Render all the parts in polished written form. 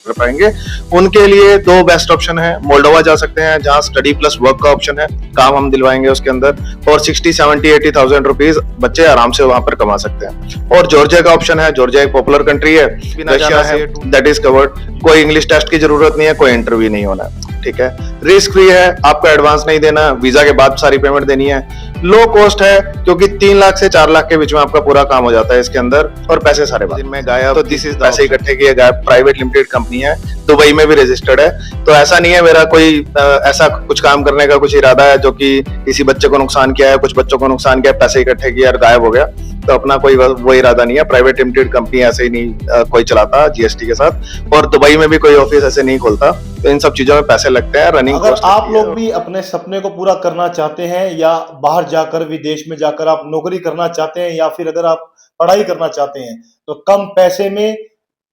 कर पाएंगे। उनके लिए दो बेस्ट ऑप्शन है, मोल्डोवा जा सकते हैं जहां स्टडी प्लस वर्क का ऑप्शन है, काम हम दिलवाएंगे उसके अंदर, और 60, 70, 80,000 रुपीज बच्चे आराम से वहां पर कमा सकते हैं। और जॉर्जिया का ऑप्शन है, जॉर्जिया एक पॉपुलर कंट्री है, रशिया है, दैट इज कवर्ड, कोई इंग्लिश टेस्ट की जरूरत नहीं है, कोई इंटरव्यू नहीं होना है, ठीक है। रिस्क फ्री है, आपको एडवांस नहीं देना, वीजा के बाद सारी पेमेंट देनी है, लो कॉस्ट है क्योंकि 3 लाख से 4 लाख के बीच में आपका पूरा काम हो जाता है इसके अंदर, और पैसे सारे बाद में गायब। तो दिस इज पैसे इकट्ठे किए गायब, प्राइवेट लिमिटेड कंपनी है, दुबई में भी रजिस्टर्ड है। तो ऐसा नहीं है मेरा कोई ऐसा कुछ काम करने का कुछ इरादा है जो कि किसी बच्चे को नुकसान किया है, कुछ बच्चों को नुकसान किया, पैसे इकट्ठे किए और गायब हो गया, तो अपना कोई वो इरादा नहीं है। प्राइवेट लिमिटेड कंपनी ऐसे ही नहीं कोई चलाता जीएसटी के साथ, और दुबई में भी कोई ऑफिस ऐसे नहीं खोलता। तो इन सब चीजों में पैसे लगते हैं, रनिंग अगर कॉस्ट आप लोग भी अपने सपने को पूरा करना चाहते हैं, या बाहर जाकर विदेश में जाकर आप नौकरी करना चाहते हैं, या फिर अगर आप पढ़ाई करना चाहते हैं, तो कम पैसे में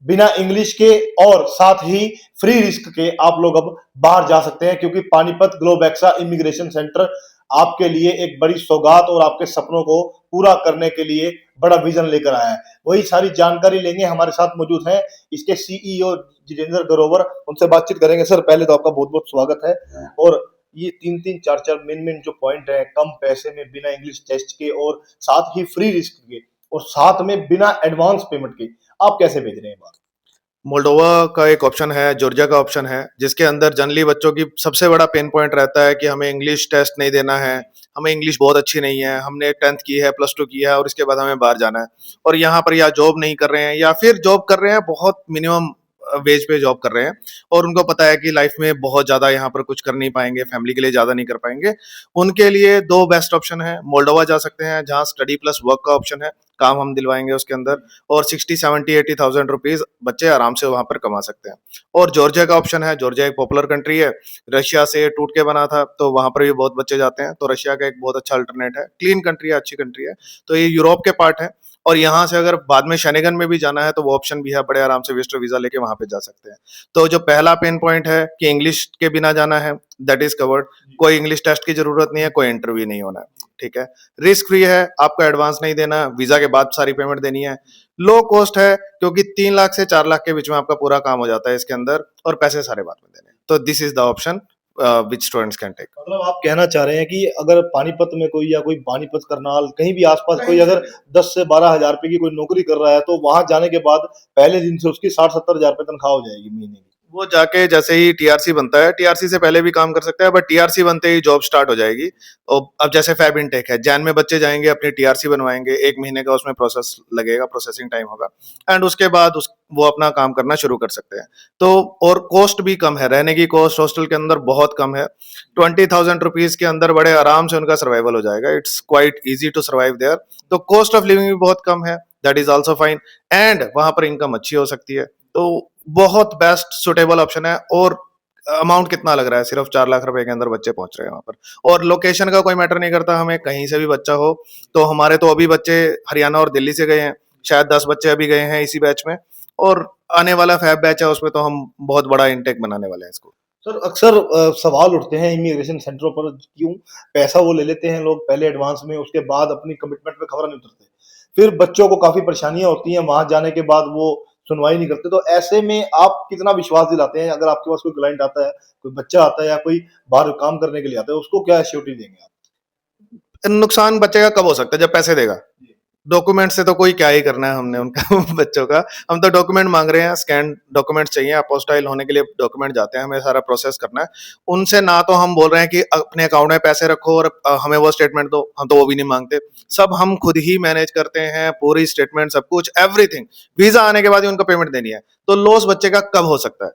बिना इंग्लिश के और साथ ही फ्री रिस्क के आप लोग अब बाहर जा सकते हैं, क्योंकि पानीपत ग्लोबेक्सा इमिग्रेशन सेंटर आपके लिए एक बड़ी सौगात और आपके सपनों को पूरा करने के लिए बड़ा विजन लेकर आया है। वही सारी जानकारी लेंगे, हमारे साथ मौजूद हैं इसके सीईओ जितेंद्र ग्रोवर, उनसे बातचीत करेंगे। सर, पहले तो आपका बहुत बहुत स्वागत है। और ये 3-3 4-4 मेन जो पॉइंट है, कम पैसे में बिना इंग्लिश टेस्ट के और साथ ही फ्री रिस्क के और साथ में बिना एडवांस पेमेंट के, आप कैसे भेज रहे हैं बात? मोल्डोवा का एक ऑप्शन है, जॉर्जिया का ऑप्शन है, जिसके अंदर जनरली बच्चों की सबसे बड़ा पेन पॉइंट रहता है कि हमें इंग्लिश टेस्ट नहीं देना है, हमें इंग्लिश बहुत अच्छी नहीं है, हमने 10th की है, +2 की है, और इसके बाद हमें बाहर जाना है, और यहाँ पर या जॉब नहीं कर रहे हैं या फिर जॉब कर रहे हैं बहुत मिनिमम वेज पे जॉब कर रहे हैं, और उनको पता है कि लाइफ में बहुत ज्यादा यहाँ पर कुछ कर नहीं पाएंगे, फैमिली के लिए ज्यादा नहीं कर पाएंगे। उनके लिए दो बेस्ट ऑप्शन है, मोल्डोवा जा सकते हैं जहाँ स्टडी प्लस वर्क का ऑप्शन है, काम हम दिलवाएंगे उसके अंदर, और 60, 70, 80,000 रुपीज बच्चे आराम से वहां पर कमा सकते हैं। और जॉर्जिया का ऑप्शन है, जॉर्जिया एक पॉपुलर कंट्री है, रशिया से टूट के बना था, तो वहां पर भी बहुत बच्चे जाते हैं, तो रशिया का एक बहुत अच्छा अल्टरनेट है, क्लीन कंट्री है, अच्छी कंट्री है। तो ये यूरोप के पार्ट है, और यहाँ से अगर बाद में शनिगन में भी जाना है तो वो ऑप्शन भी है, बड़े आराम से विजिटर वीजा लेके वहां पे जा सकते हैं। तो जो पहला पेन पॉइंट है कि इंग्लिश के बिना जाना है, दैट इज कवर्ड, कोई इंग्लिश टेस्ट की जरूरत नहीं है, कोई इंटरव्यू नहीं होना है, ठीक है। रिस्क फ्री है, आपको एडवांस नहीं देना, वीजा के बाद सारी पेमेंट देनी है, लो कॉस्ट है क्योंकि 3 लाख से 4 लाख के बीच में आपका पूरा काम हो जाता है इसके अंदर, और पैसे सारे बाद में देने। तो this is the option which students can take. मतलब आप कहना चाह रहे हैं कि अगर पानीपत में कोई, या कोई पानीपत करनाल कहीं भी आसपास कोई अगर 10 से 12 हजार रुपए की कोई नौकरी कर रहा है, तो वहां जाने के बाद पहले दिन से उसकी 60-70 हजार रुपए तनख्वाह हो जाएगी महीने की। वो जाके जैसे ही टीआरसी बनता है, टीआरसी से पहले भी काम कर सकता है, बट टीआरसी बनते ही जॉब स्टार्ट हो जाएगी। और अब जैसे फैब इनटेक है, जैन में बच्चे जाएंगे, अपनी टीआरसी बनवाएंगे, 1 महीने का उसमें प्रोसेस लगेगा, प्रोसेसिंग टाइम होगा, एंड उसके बाद वो अपना काम करना शुरू कर सकते हैं। तो और कॉस्ट भी कम है, रहने की कॉस्ट हॉस्टल के अंदर बहुत कम है, 20,000 रुपीज के अंदर बड़े आराम से उनका सर्वाइवल हो जाएगा। It's quite easy to survive there. तो कॉस्ट ऑफ लिविंग भी बहुत कम है, that is also fine, and वहां पर इनकम अच्छी हो सकती है। तो बहुत बेस्ट सुटेबल ऑप्शन है। और अमाउंट कितना लग रहा है, सिर्फ 4 लाख रुपए के अंदर बच्चे पहुंच रहे हैं वहां पर, और लोकेशन का कोई मैटर नहीं करता, हमें कहीं से भी बच्चा हो। तो हमारे तो अभी बच्चे हरियाणा और दिल्ली से गए हैं, शायद 10 बच्चे अभी गए हैं इसी बैच में, और आने वाला फैब बैच है उसमें तो हम बहुत बड़ा इनटेक बनाने वाले हैं इसको। सर, अक्सर सवाल उठते हैं इमिग्रेशन सेंटरों पर, क्यों पैसा वो ले लेते हैं लोग पहले एडवांस में, उसके बाद अपनी कमिटमेंट पे खबर नहीं उतरते, फिर बच्चों को काफी परेशानियां होती हैं, वहां जाने के बाद वो सुनवाई नहीं करते। तो ऐसे में आप कितना विश्वास दिलाते हैं? अगर आपके पास कोई क्लाइंट आता है, कोई बच्चा आता है, या कोई बाहर काम करने के लिए आता है, उसको क्या श्योरिटी देंगे आप? नुकसान बच्चे का कब हो सकता है, जब पैसे देगा। डॉक्यूमेंट से तो कोई क्या ही करना है हमने उनका बच्चों का, हम तो डॉक्यूमेंट मांग रहे हैं, स्कैन डॉक्यूमेंट चाहिए, अपोस्टाइल होने के लिए डॉक्यूमेंट जाते हैं, हमें सारा प्रोसेस करना है। उनसे ना तो हम बोल रहे हैं कि अपने अकाउंट में पैसे रखो और हमें वो स्टेटमेंट दो, हम तो वो भी नहीं मांगते, सब हम खुद ही मैनेज करते हैं, पूरी स्टेटमेंट सब कुछ एवरीथिंग। वीजा आने के बाद ही उनको पेमेंट देनी है। तो लॉस बच्चे का कब हो सकता है,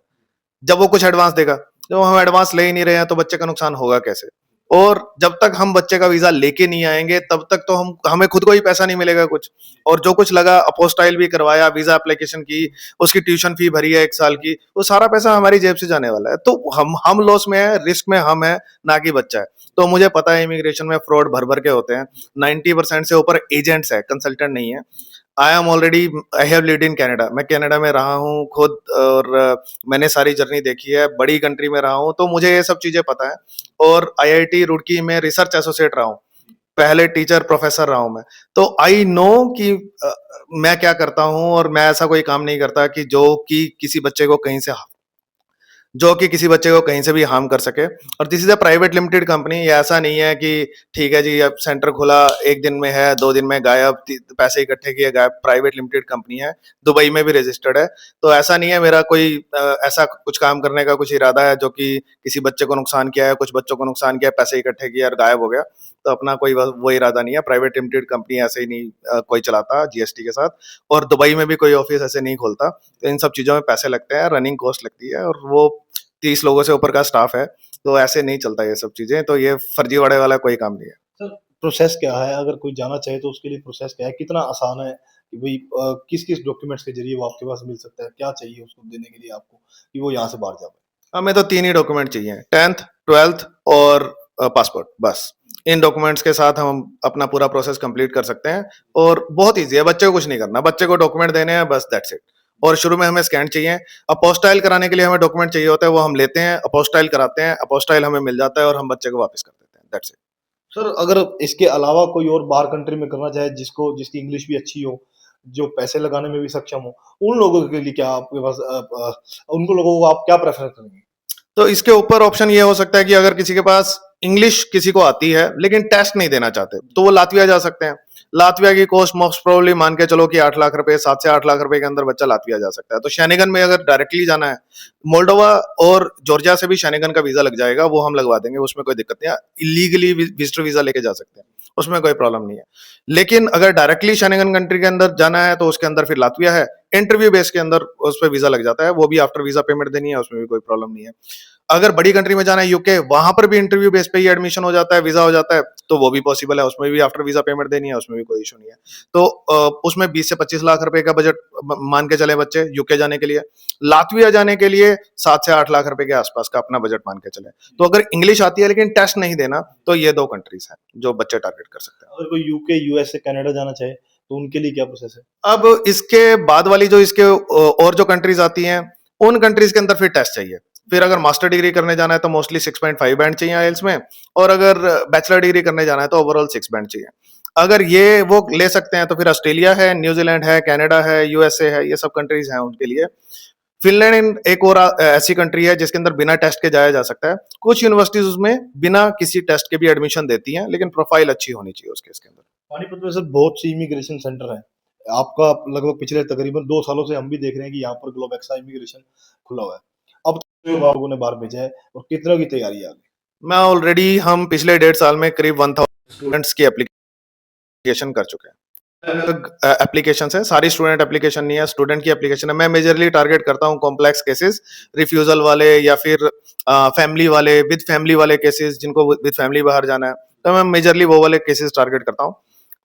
जब वो कुछ एडवांस देगा। जब हम एडवांस ले ही नहीं रहे हैं तो बच्चे का नुकसान होगा कैसे। और जब तक हम बच्चे का वीजा लेके नहीं आएंगे तब तक तो हमें खुद को ही पैसा नहीं मिलेगा कुछ, और जो कुछ लगा, अपोस्टाइल भी करवाया, वीजा एप्लीकेशन की, उसकी ट्यूशन फी भरी है 1 साल की, वो सारा पैसा हमारी जेब से जाने वाला है। तो हम लॉस में है, रिस्क में हम है, ना कि बच्चा है। तो मुझे पता है इमिग्रेशन में फ्रॉड भर भर के होते हैं, 90% से ऊपर एजेंट्स है, कंसल्टेंट नहीं है। I am already, I have lived in Canada, मैं कनाडा में रहा हूँ खुद, और मैंने सारी जर्नी देखी है, बड़ी कंट्री में रहा हूँ, तो मुझे ये सब चीजें पता है। और आईआईटी रुड़की में रिसर्च एसोसिएट रहा हूँ, पहले टीचर प्रोफेसर रहा हूँ मैं, तो आई नो कि मैं क्या करता हूँ, और मैं ऐसा कोई काम नहीं करता कि जो कि किसी बच्चे को कहीं से भी हार्म कर सके। और this is a private limited company. ये ऐसा नहीं है कि ठीक है जी अब सेंटर खुला, एक दिन में है, 2 दिन में गायब, पैसे इकट्ठे किए गायब। प्राइवेट लिमिटेड कंपनी है, दुबई में भी रजिस्टर्ड है। तो ऐसा नहीं है मेरा कोई ऐसा कुछ काम करने का कुछ इरादा है जो कि किसी बच्चे को नुकसान किया है, कुछ बच्चों को नुकसान किया, पैसे इकट्ठे किए और गायब हो गया। तो अपना कोई वो इरादा नहीं है। प्राइवेट लिमिटेड कंपनी ऐसे ही नहीं कोई चलाता जीएसटी के साथ, और दुबई में भी कोई ऑफिस ऐसे नहीं खोलता। तो इन सब चीजों में पैसे लगते हैं, रनिंग कॉस्ट लगती है, और वो 30 लोगों से ऊपर का स्टाफ है, तो ऐसे नहीं चलता ये सब चीजें। तो ये फर्जीवाड़े वाला कोई काम नहीं है। सर प्रोसेस क्या है? अगर कोई जाना चाहे तो उसके लिए प्रोसेस क्या है? कितना आसान है कि भई किस-किस डॉक्यूमेंट्स के ज़रिए वो आपके पास मिल सकता है? क्या चाहिए उसको देने के लिए आपको कि वो यहाँ से बाहर जा पाए? हमें तो 3 ही डॉक्यूमेंट चाहिए, 10th 12th और पासपोर्ट, बस। इन डॉक्यूमेंट्स के साथ हम अपना पूरा प्रोसेस कंप्लीट कर सकते हैं, और बहुत ईजी है। बच्चे को कुछ नहीं करना, बच्चे को डॉक्यूमेंट देने हैं, बस दैट्स इट। और शुरू में हमें स्कैन चाहिए। अपोस्टाइल कराने के लिए हमें डॉक्यूमेंट चाहिए होता है, वो हम लेते हैं, अपोस्टाइल कराते हैं, अपोस्टाइल हमें मिल जाता है और हम बच्चे को वापस कर देते हैं, दैट्स इट। सर अगर इसके अलावा कोई और बाहर कंट्री में करना चाहे जिसकी इंग्लिश भी अच्छी हो, जो पैसे लगाने में भी सक्षम हो, उन लोगों के लिए क्या आपके पास उन लोगों को आप क्या प्रेफ़र करेंगे? तो इसके ऊपर ऑप्शन ये हो सकता है कि अगर किसी के पास इंग्लिश किसी को आती है लेकिन टेस्ट नहीं देना चाहते, तो वो लातविया जा सकते हैं। लातविया की कॉस्ट मोस्ट प्रोबेबली मान के चलो कि 8 लाख रुपए, 7 से 8 लाख रुपए के अंदर बच्चा लातविया जा सकता है। तो शैनिगन में अगर डायरेक्टली जाना है, मोल्डोवा और जॉर्जिया से भी शैनिगन का वीजा लग जाएगा, वो हम लगवा देंगे, उसमें कोई दिक्कत नहीं है। इलीगली विजिटर वीजा लेके जा सकते हैं, उसमें कोई प्रॉब्लम नहीं है। लेकिन अगर डायरेक्टली शैनिगन कंट्री के अंदर जाना है, तो उसके अंदर फिर लातविया है, इंटरव्यू बेस के अंदर उस पर वीजा लग जाता है, वो भी आफ्टर वीजा पेमेंट देनी है, उसमें भी कोई प्रॉब्लम नहीं है। अगर बड़ी कंट्री में जाना है, यूके, वहां पर भी इंटरव्यू बेस पे ही एडमिशन हो जाता है, वीजा हो जाता है, तो वो भी पॉसिबल है, उसमें भी आफ्टर वीजा पेमेंट देनी है, उसमें भी कोई इशू नहीं है। तो उसमें 20 से 25 लाख रुपए का बजट मान के चले बच्चे यूके जाने के लिए। लातविया जाने के लिए 7 से 8 लाख रुपए के आसपास का अपना बजट मान के चले। तो अगर इंग्लिश आती है लेकिन टेस्ट नहीं देना, तो ये 2 कंट्रीज हैं जो बच्चे टारगेट कर सकते हैं। अगर कोई यूके, यूएसए, कनाडा जाना चाहे, तो उनके लिए क्या प्रोसेस है? अब इसके बाद वाली जो इसके और जो कंट्रीज आती हैं, उन कंट्रीज के अंदर फिर टेस्ट चाहिए। फिर अगर मास्टर डिग्री करने जाना है तो मोस्टली 6.5 बैंड चाहिए आईएलटीएस में, और अगर बैचलर डिग्री करने जाना है तो ओवरऑल 6 बैंड चाहिए। अगर ये वो ले सकते हैं तो फिर ऑस्ट्रेलिया है, न्यूजीलैंड है, कनाडा है, यूएसए है, ये सब कंट्रीज हैं उनके लिए। फिनलैंड एक और ऐसी कंट्री है जिसके अंदर बिना टेस्ट के जाया जा सकता है। कुछ यूनिवर्सिटीज उसमें बिना किसी टेस्ट के भी एडमिशन देती हैं, लेकिन प्रोफाइल अच्छी होनी चाहिए उसके इसके अंदर। पानीपत में सर बहुत सी इमिग्रेशन सेंटर हैं। आपका लगभग पिछले तकरीबन 2 सालों से हम भी देख रहे हैं कि यहाँ पर ग्लोबेक्सा इमिग्रेशन खुला हुआ है। अब तक लोगों ने बाहर भेजा है और कितनों की तैयारी है आगे? मैं ऑलरेडी हम पिछले 1.5 साल में करीब 1000 स्टूडेंट्स की एप्लीकेशन कर चुके हैं। एप्लीकेशन है, सारी स्टूडेंट एप्लीकेशन नहीं है, स्टूडेंट की एप्लीकेशन है। मैं मेजरली टारगेट करता हूँ कॉम्प्लेक्स केसेस, रिफ्यूजल वाले, या फिर फैमिली वाले, विद फैमिली वाले केसेस, जिनको विद फैमिली बाहर जाना है, तो मैं मेजरली वो वाले केसेस टारगेट करता हूँ।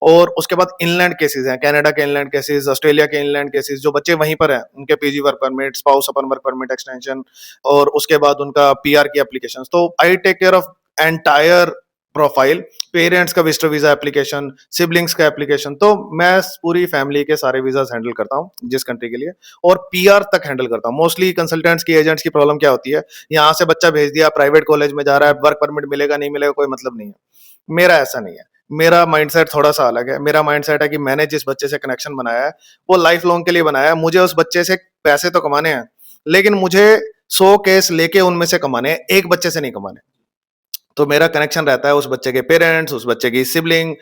और उसके बाद इनलैंड केसेस हैं, कनाडा के इनलैंड केसेस, ऑस्ट्रेलिया के इनलैंड केसेस, जो बच्चे वहीं पर हैं, उनके PG work permit, spouse open work permit extension, और उसके बाद उनका पीआर की एप्लीकेशन। तो I take care of entire profile, parents का विजिटर वीजा एप्लीकेशन, सिबलिंग्स का एप्लीकेशन। तो मैं पूरी फैमिली के सारे वीजास हैंडल करता हूँ जिस कंट्री के लिए, और पीआर तक हैंडल करता हूँ। मोस्टली कंसल्टेंट्स की, एजेंट्स की प्रॉब्लम क्या होती है, यहाँ से बच्चा भेज दिया, प्राइवेट कॉलेज में जा रहा है, वर्क परमिट मिलेगा नहीं मिलेगा कोई मतलब नहीं है। मेरा ऐसा नहीं है, मेरा माइंडसेट थोड़ा सा अलग है। मेरा माइंडसेट है कि मैंने जिस बच्चे से कनेक्शन बनाया है वो लाइफ लॉन्ग के लिए बनाया है। मुझे उस बच्चे से पैसे तो कमाने हैं, लेकिन मुझे 100 केस लेके उनमें से कमाने हैं, एक बच्चे से नहीं कमाने। तो मेरा कनेक्शन रहता है उस बच्चे के पेरेंट्स, उस बच्चे की सिबलिंग,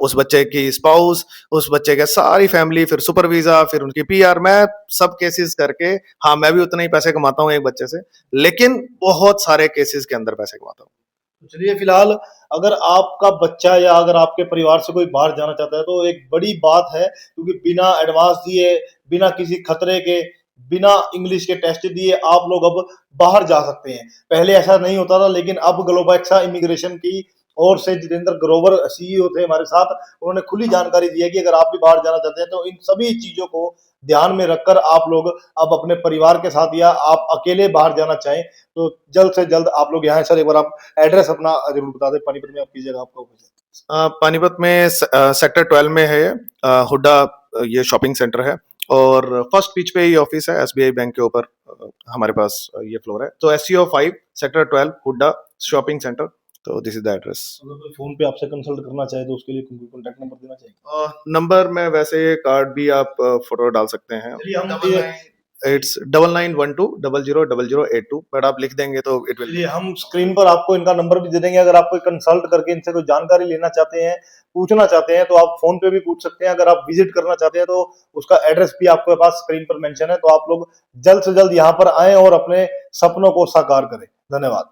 उस बच्चे की स्पाउस, उस बच्चे के सारी फैमिली, फिर सुपर वीजा, फिर उनकी पीआर, मैं सब केसेस करके। हाँ, मैं भी उतने ही पैसे कमाता हूँ एक बच्चे से, लेकिन बहुत सारे केसेस के अंदर पैसे कमाता हूँ। तो चलिए फिलहाल अगर आपका बच्चा या अगर आपके परिवार से कोई बाहर जाना चाहता है तो एक बड़ी बात है, क्योंकि बिना एडवांस दिए, बिना किसी खतरे के, बिना इंग्लिश के टेस्ट दिए आप लोग अब बाहर जा सकते हैं। पहले ऐसा नहीं होता था, लेकिन अब ग्लोबैक्सा इमिग्रेशन की ओर से जितेंद्र ग्रोवर सीईओ थे हमारे साथ, उन्होंने खुली जानकारी दी है कि अगर आप भी बाहर जाना चाहते हैं तो इन सभी चीज़ों को ध्यान में रखकर आप लोग अब अपने परिवार के साथ या आप अकेले बाहर जाना चाहें तो जल्द से जल्द आप लोग यहाँ। सर एक बार आप एड्रेस अपना जरूर बता दें, पानीपत में आपकी जगह आपका ऑफिस है? पानीपत में सेक्टर 12 में है, हुड्डा, ये शॉपिंग सेंटर है, और फर्स्ट पिच पे ही ऑफिस है, एसबीआई बैंक के ऊपर हमारे पास ये फ्लोर है। तो SCO 5 sector 12 Hooda shopping centre, तो दिस इज द एड्रेस। अगर कोई फोन पे आपसे कंसल्ट करना चाहे तो उसके लिए कोई कॉन्टैक्ट नंबर देना चाहिए? नंबर में वैसे कार्ड भी आप फोटो डाल सकते हैं। चलिए हम डबल ये नाइन इट्स 9912000082, बट आप लिख देंगे तो इट विल। चलिए हम स्क्रीन पर आपको इनका नंबर भी दे देंगे। अगर आप कोई कंसल्ट करके इनसे कोई जानकारी लेना चाहते हैं, पूछना चाहते हैं, तो आप फोन पे भी पूछ सकते हैं। अगर आप विजिट करना चाहते हैं तो उसका एड्रेस भी आपके पास स्क्रीन पर मेंशन है। तो आप लोग जल्द से जल्द यहाँ पर आएं और अपने सपनों को साकार करें। धन्यवाद।